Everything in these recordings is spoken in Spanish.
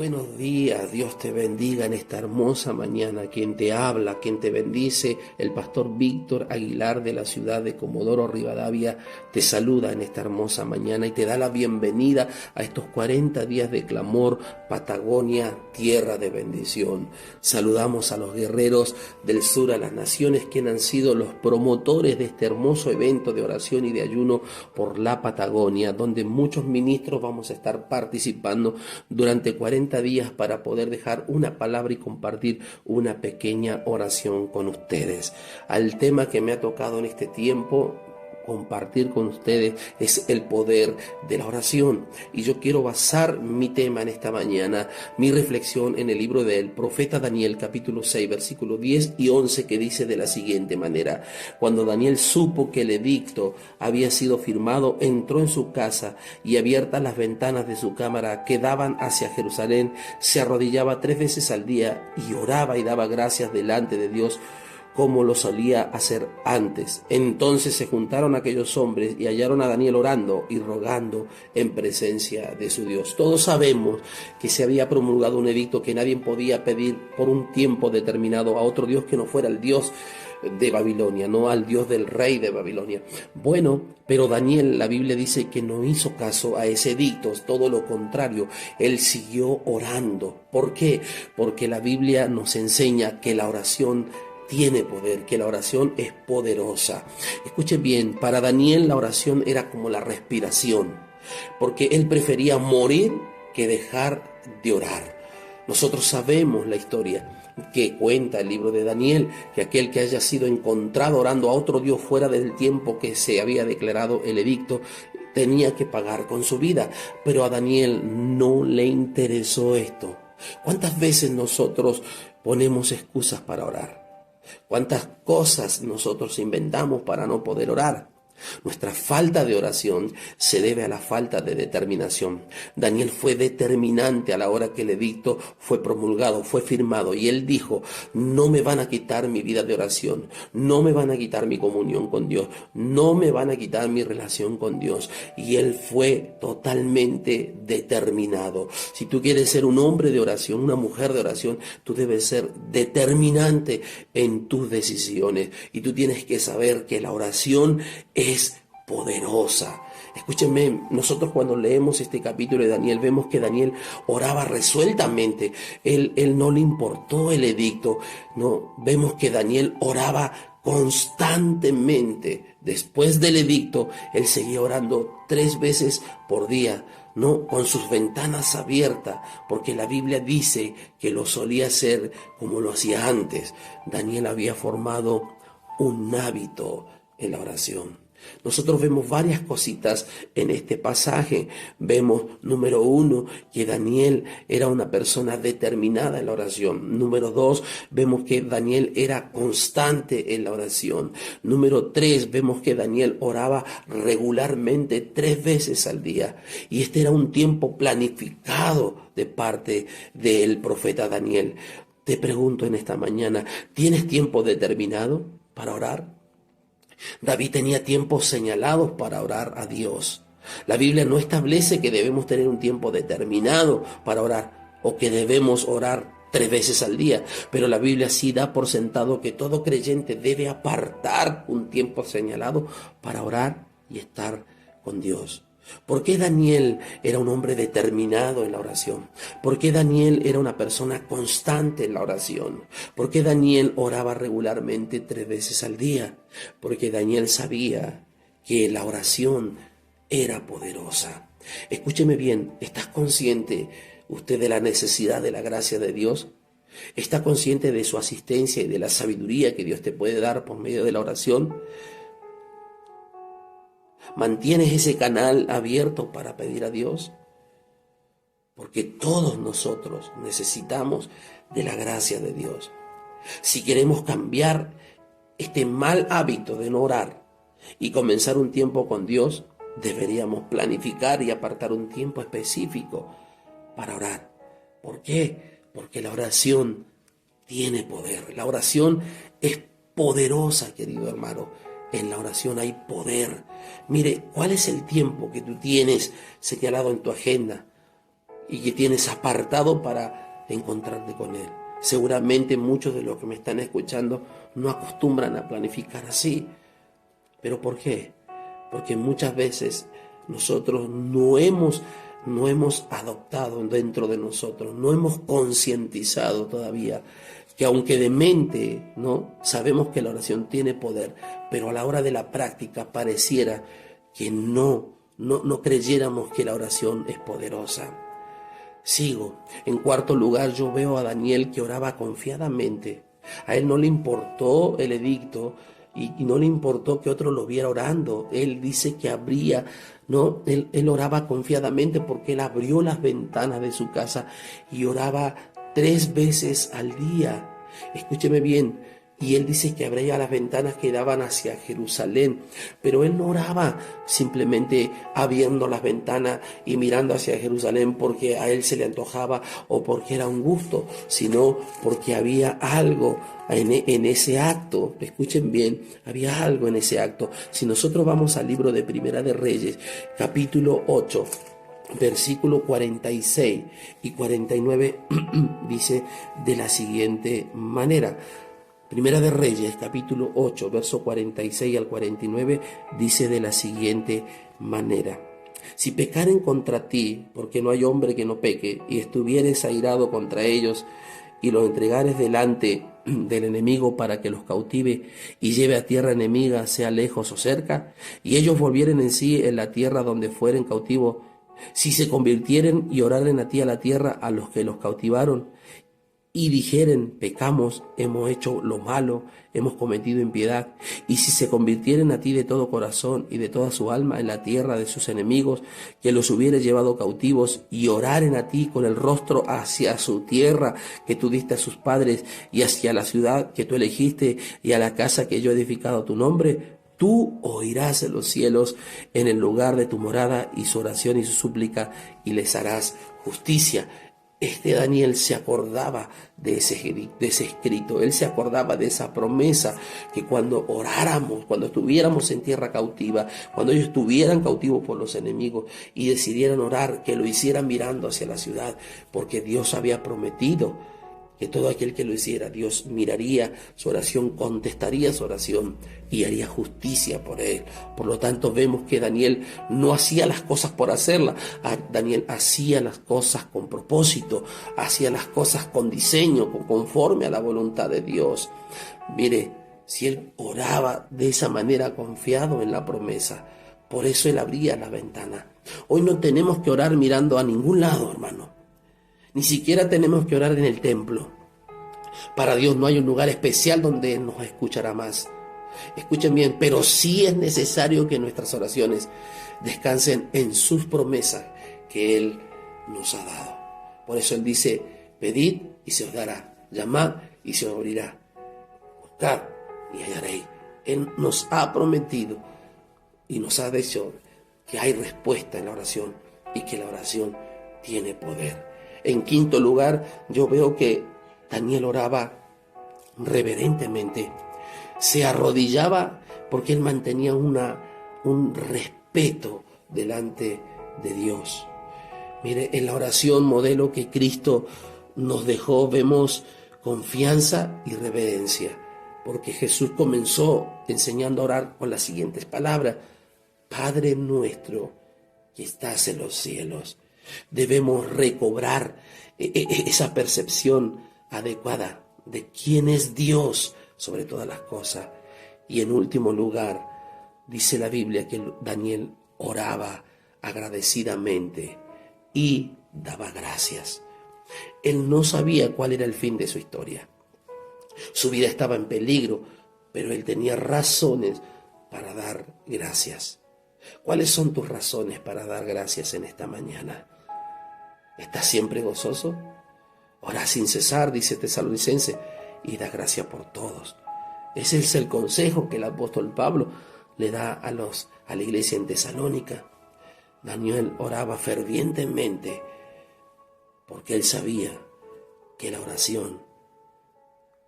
Buenos días, Dios te bendiga en esta hermosa mañana. Quien te habla, quien te bendice, el pastor Víctor Aguilar de la ciudad de Comodoro Rivadavia, te saluda en esta hermosa mañana y te da la bienvenida a estos 40 días de clamor, Patagonia, tierra de bendición. Saludamos a los guerreros del sur, a las naciones que han sido los promotores de este hermoso evento de oración y de ayuno por la Patagonia, donde muchos ministros vamos a estar participando durante 40 días para poder dejar una palabra y compartir una pequeña oración con ustedes. Al tema que me ha tocado en este tiempo compartir con ustedes es el poder de la oración, y yo quiero basar mi tema en esta mañana, mi reflexión, en el libro del profeta Daniel, capítulo 6, versículos 10 y 11, que dice de la siguiente manera: cuando Daniel supo que el edicto había sido firmado, entró en su casa y, abiertas las ventanas de su cámara que daban hacia Jerusalén, se arrodillaba 3 veces al día y oraba y daba gracias delante de Dios, como lo solía hacer antes. Entonces se juntaron aquellos hombres y hallaron a Daniel orando y rogando en presencia de su Dios. Todos sabemos que se había promulgado un edicto que nadie podía pedir por un tiempo determinado a otro Dios que no fuera el Dios de Babilonia, no al Dios del rey de Babilonia. Bueno, pero Daniel, la Biblia dice que no hizo caso a ese edicto, todo lo contrario, él siguió orando. ¿Por qué? Porque la Biblia nos enseña que la oración tiene poder, que la oración es poderosa. Escuchen bien, para Daniel la oración era como la respiración, porque él prefería morir que dejar de orar. Nosotros sabemos la historia que cuenta el libro de Daniel, que aquel que haya sido encontrado orando a otro Dios fuera del tiempo que se había declarado el edicto, tenía que pagar con su vida. Pero a Daniel no le interesó esto. ¿Cuántas veces nosotros ponemos excusas para orar? ¿Cuántas cosas nosotros inventamos para no poder orar? Nuestra falta de oración se debe a la falta de determinación. Daniel fue determinante a la hora que el edicto fue promulgado, fue firmado, y él dijo: no me van a quitar mi vida de oración, no me van a quitar mi comunión con Dios, no me van a quitar mi relación con Dios. Y él fue totalmente determinado. Si tú quieres ser un hombre de oración, una mujer de oración, tú debes ser determinante en tus decisiones, y tú tienes que saber que la oración es poderosa. Escúchenme, nosotros cuando leemos este capítulo de Daniel, vemos que Daniel oraba resueltamente. Él no le importó el edicto. No, vemos que Daniel oraba constantemente. Después del edicto, él seguía orando 3 veces por día, no con sus ventanas abiertas, porque la Biblia dice que lo solía hacer como lo hacía antes. Daniel había formado un hábito en la oración. Nosotros vemos varias cositas en este pasaje. Vemos, número 1, que Daniel era una persona determinada en la oración. Número 2, vemos que Daniel era constante en la oración. Número 3, vemos que Daniel oraba regularmente 3 veces al día. Y este era un tiempo planificado de parte del profeta Daniel. Te pregunto en esta mañana, ¿tienes tiempo determinado para orar? David tenía tiempos señalados para orar a Dios. La Biblia no establece que debemos tener un tiempo determinado para orar o que debemos orar 3 veces al día, pero la Biblia sí da por sentado que todo creyente debe apartar un tiempo señalado para orar y estar con Dios. ¿Por qué Daniel era un hombre determinado en la oración? ¿Por qué Daniel era una persona constante en la oración? ¿Por qué Daniel oraba regularmente 3 veces al día? Porque Daniel sabía que la oración era poderosa. Escúcheme bien, ¿estás consciente usted de la necesidad de la gracia de Dios? ¿Está consciente de su asistencia y de la sabiduría que Dios te puede dar por medio de la oración? ¿Mantienes ese canal abierto para pedir a Dios? Porque todos nosotros necesitamos de la gracia de Dios. Si queremos cambiar este mal hábito de no orar y comenzar un tiempo con Dios, deberíamos planificar y apartar un tiempo específico para orar. ¿Por qué? Porque la oración tiene poder. La oración es poderosa, querido hermano. En la oración hay poder. Mire, ¿cuál es el tiempo que tú tienes señalado en tu agenda y que tienes apartado para encontrarte con Él. Seguramente muchos de los que me están escuchando no acostumbran a planificar así. ¿Pero por qué? Porque muchas veces nosotros no hemos adoptado dentro de nosotros, no hemos concientizado todavía que aunque de mente, ¿no?, sabemos que la oración tiene poder, pero a la hora de la práctica pareciera que no creyéramos que la oración es poderosa. Sigo. En cuarto lugar, yo veo a Daniel que oraba confiadamente. A él no le importó el edicto y no le importó que otro lo viera orando. Él dice que abría, ¿no? Él oraba confiadamente porque él abrió las ventanas de su casa y oraba 3 veces al día. Escúcheme bien. Y él dice que abría las ventanas que daban hacia Jerusalén, pero él no oraba simplemente abriendo las ventanas y mirando hacia Jerusalén porque a él se le antojaba o porque era un gusto, sino porque había algo en ese acto. Escuchen bien, había algo en ese acto. Si nosotros vamos al libro de Primera de Reyes, capítulo 8, versículo 46 y 49, dice de la siguiente manera. Primera de Reyes, capítulo 8, verso 46 al 49, dice de la siguiente manera: si pecaren contra ti, porque no hay hombre que no peque, y estuvieres airado contra ellos, y los entregares delante del enemigo para que los cautive y lleve a tierra enemiga, sea lejos o cerca, y ellos volvieren en sí en la tierra donde fueren cautivos, si se convirtieren y oraren a ti a la tierra a los que los cautivaron, y dijeren, pecamos, hemos hecho lo malo, hemos cometido impiedad, y si se convirtieren a ti de todo corazón y de toda su alma en la tierra de sus enemigos, que los hubieres llevado cautivos, y oraren a ti con el rostro hacia su tierra que tú diste a sus padres, y hacia la ciudad que tú elegiste, y a la casa que yo he edificado a tu nombre, tú oirás en los cielos en el lugar de tu morada y su oración y su súplica, y les harás justicia. Daniel se acordaba de ese escrito, él se acordaba de esa promesa que cuando oráramos, cuando estuviéramos en tierra cautiva, cuando ellos estuvieran cautivos por los enemigos y decidieran orar, que lo hicieran mirando hacia la ciudad, porque Dios había prometido que todo aquel que lo hiciera, Dios miraría su oración, contestaría su oración y haría justicia por él. Por lo tanto, vemos que Daniel no hacía las cosas por hacerlas. Daniel hacía las cosas con propósito, hacía las cosas con diseño, conforme a la voluntad de Dios. Mire, si él oraba de esa manera confiado en la promesa, por eso él abría la ventana. Hoy no tenemos que orar mirando a ningún lado, hermano. Ni siquiera tenemos que orar en el templo. Para Dios no hay un lugar especial donde Él nos escuchará más. Escuchen bien, pero sí es necesario que nuestras oraciones descansen en sus promesas que Él nos ha dado. Por eso Él dice, pedid y se os dará, llamad y se os abrirá, buscad y hallaréis. Él nos ha prometido y nos ha dicho que hay respuesta en la oración y que la oración tiene poder. En quinto lugar, yo veo que Daniel oraba reverentemente, se arrodillaba porque él mantenía un respeto delante de Dios. Mire, en la oración modelo que Cristo nos dejó vemos confianza y reverencia, porque Jesús comenzó enseñando a orar con las siguientes palabras: Padre nuestro que estás en los cielos. Debemos recobrar esa percepción adecuada de quién es Dios sobre todas las cosas. Y en último lugar, dice la Biblia que Daniel oraba agradecidamente y daba gracias. Él no sabía cuál era el fin de su historia. Su vida estaba en peligro, pero él tenía razones para dar gracias. ¿Cuáles son tus razones para dar gracias en esta mañana? ¿Estás siempre gozoso? Ora sin cesar, dice Tesalonicense, y da gracias por todos. Ese es el consejo que el apóstol Pablo le da a la iglesia en Tesalónica. Daniel oraba fervientemente porque él sabía que la oración,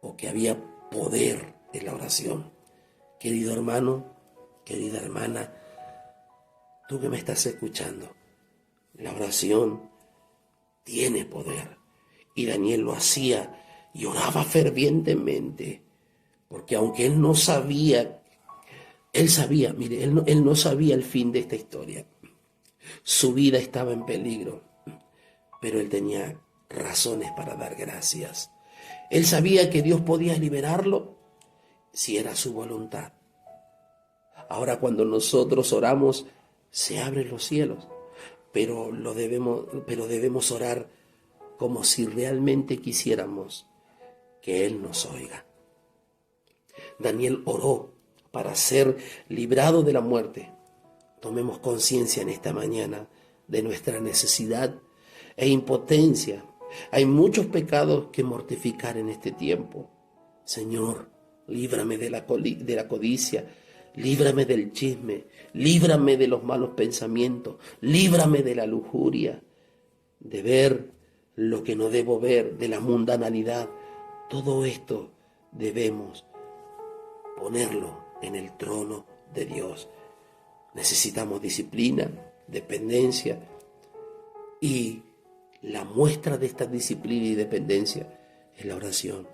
o que había poder en la oración. Querido hermano, querida hermana, tú que me estás escuchando, la oración tiene poder. Y Daniel lo hacía y oraba fervientemente, porque aunque él no sabía, él sabía, mire, él no sabía el fin de esta historia. Su vida estaba en peligro, pero él tenía razones para dar gracias. Él sabía que Dios podía liberarlo si era su voluntad. Ahora cuando nosotros oramos, se abren los cielos, pero debemos orar como si realmente quisiéramos que Él nos oiga. Daniel oró para ser librado de la muerte. Tomemos conciencia en esta mañana de nuestra necesidad e impotencia. Hay muchos pecados que mortificar en este tiempo. Señor, líbrame de la codicia, líbrame del chisme, líbrame de los malos pensamientos, líbrame de la lujuria, de ver lo que no debo ver, de la mundanalidad. Todo esto debemos ponerlo en el trono de Dios. Necesitamos disciplina, dependencia, y la muestra de esta disciplina y dependencia es la oración.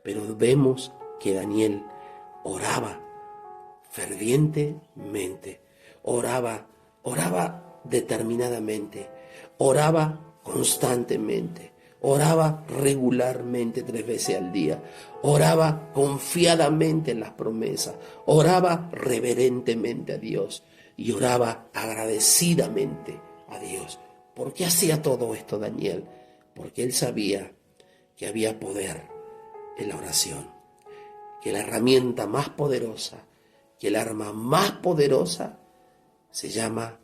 Pero vemos que Daniel oraba fervientemente, oraba determinadamente, oraba constantemente, oraba regularmente 3 veces al día, oraba confiadamente en las promesas, oraba reverentemente a Dios y oraba agradecidamente a Dios. ¿Por qué hacía todo esto Daniel? Porque él sabía que había poder en la oración, que la herramienta más poderosa, que el arma más poderosa se llama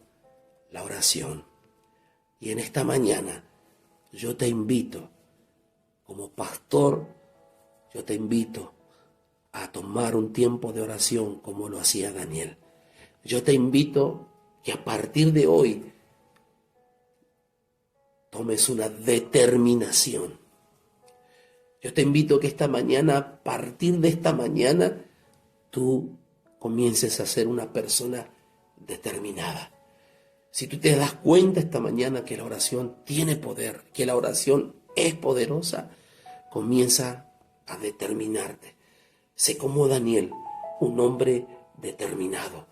la oración. Y en esta mañana yo te invito, como pastor, yo te invito a tomar un tiempo de oración como lo hacía Daniel. Yo te invito que a partir de hoy tomes una determinación. Yo te invito que esta mañana, a partir de esta mañana, tú comiences a ser una persona determinada. Si tú te das cuenta esta mañana que la oración tiene poder, que la oración es poderosa, comienza a determinarte. Sé como Daniel, un hombre determinado.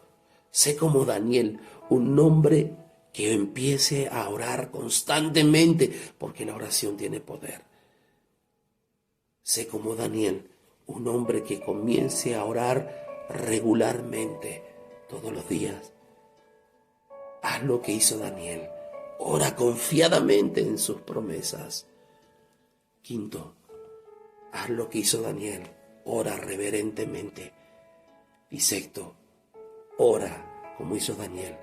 Sé como Daniel, un hombre que empiece a orar constantemente, porque la oración tiene poder. Sé como Daniel, un hombre que comience a orar regularmente todos los días. Haz lo que hizo Daniel. Ora confiadamente en sus promesas. 5, haz lo que hizo Daniel. Ora reverentemente. Y 6, ora como hizo Daniel,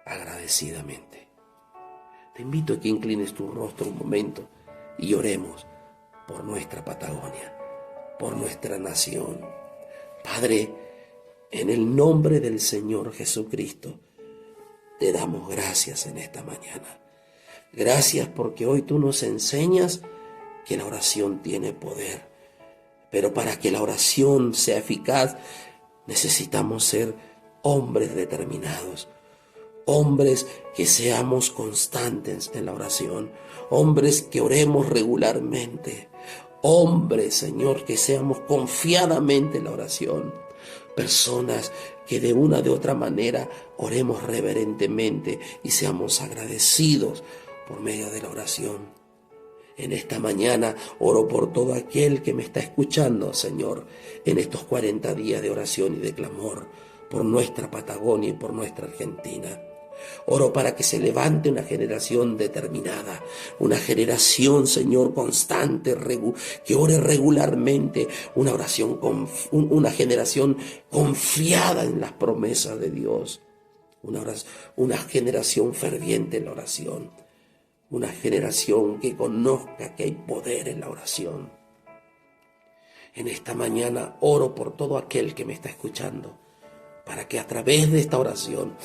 agradecidamente. Te invito a que inclines tu rostro un momento y oremos por nuestra Patagonia, por nuestra nación. Padre, en el nombre del Señor Jesucristo, te damos gracias en esta mañana. Gracias porque hoy tú nos enseñas que la oración tiene poder. Pero para que la oración sea eficaz, necesitamos ser hombres determinados. Hombres que seamos constantes en la oración. Hombres que oremos regularmente. Hombres, Señor, que seamos confiadamente en la oración. Personas que de una de otra manera oremos reverentemente y seamos agradecidos por medio de la oración. En esta mañana oro por todo aquel que me está escuchando, Señor, en estos 40 días de oración y de clamor por nuestra Patagonia y por nuestra Argentina. Oro para que se levante una generación determinada, una generación, Señor, constante, que ore regularmente, una generación confiada en las promesas de Dios, una generación ferviente en la oración, una generación que conozca que hay poder en la oración. En esta mañana oro por todo aquel que me está escuchando, para que a través de esta oración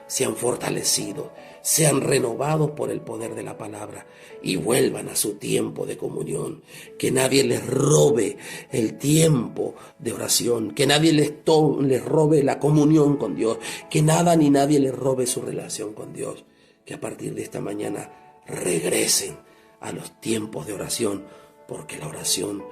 sean fortalecidos, sean renovados por el poder de la palabra y vuelvan a su tiempo de comunión. Que nadie les robe el tiempo de oración, que nadie les robe la comunión con Dios, que nada ni nadie les robe su relación con Dios. Que a partir de esta mañana regresen a los tiempos de oración, porque la oración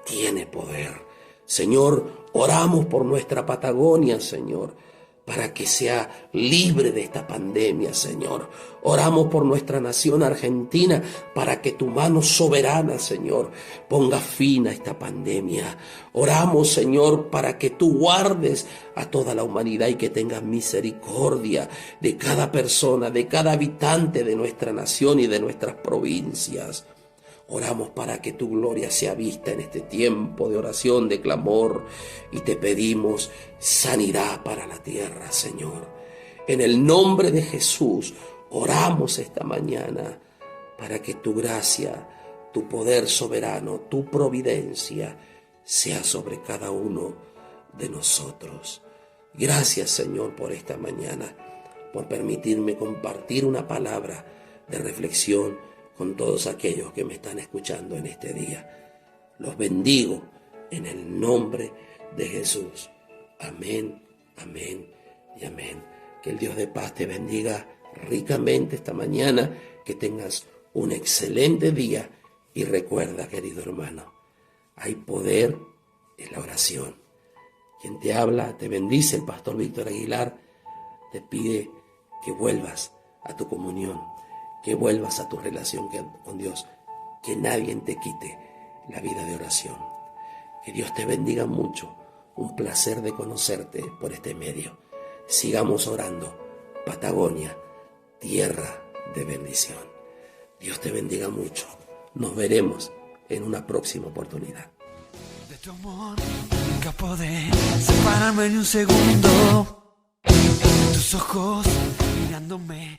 tiene poder. Señor, oramos por nuestra Patagonia, Señor, para que sea libre de esta pandemia, Señor. Oramos por nuestra nación Argentina, para que tu mano soberana, Señor, ponga fin a esta pandemia. Oramos, Señor, para que tú guardes a toda la humanidad y que tengas misericordia de cada persona, de cada habitante de nuestra nación y de nuestras provincias. Oramos para que tu gloria sea vista en este tiempo de oración, de clamor, y te pedimos sanidad para la tierra, Señor. En el nombre de Jesús, oramos esta mañana para que tu gracia, tu poder soberano, tu providencia sea sobre cada uno de nosotros. Gracias, Señor, por esta mañana, por permitirme compartir una palabra de reflexión con todos aquellos que me están escuchando en este día. Los bendigo en el nombre de Jesús. Amén, amén y amén. Que el Dios de paz te bendiga ricamente esta mañana, que tengas un excelente día y recuerda, querido hermano, hay poder en la oración. Quien te habla, te bendice, el pastor Víctor Aguilar, te pide que vuelvas a tu comunión, que vuelvas a tu relación con Dios, que nadie te quite la vida de oración. Que Dios te bendiga mucho, un placer de conocerte por este medio. Sigamos orando, Patagonia, tierra de bendición. Dios te bendiga mucho, nos veremos en una próxima oportunidad. De tu amor nunca podré separarme ni un segundo, tus ojos mirándome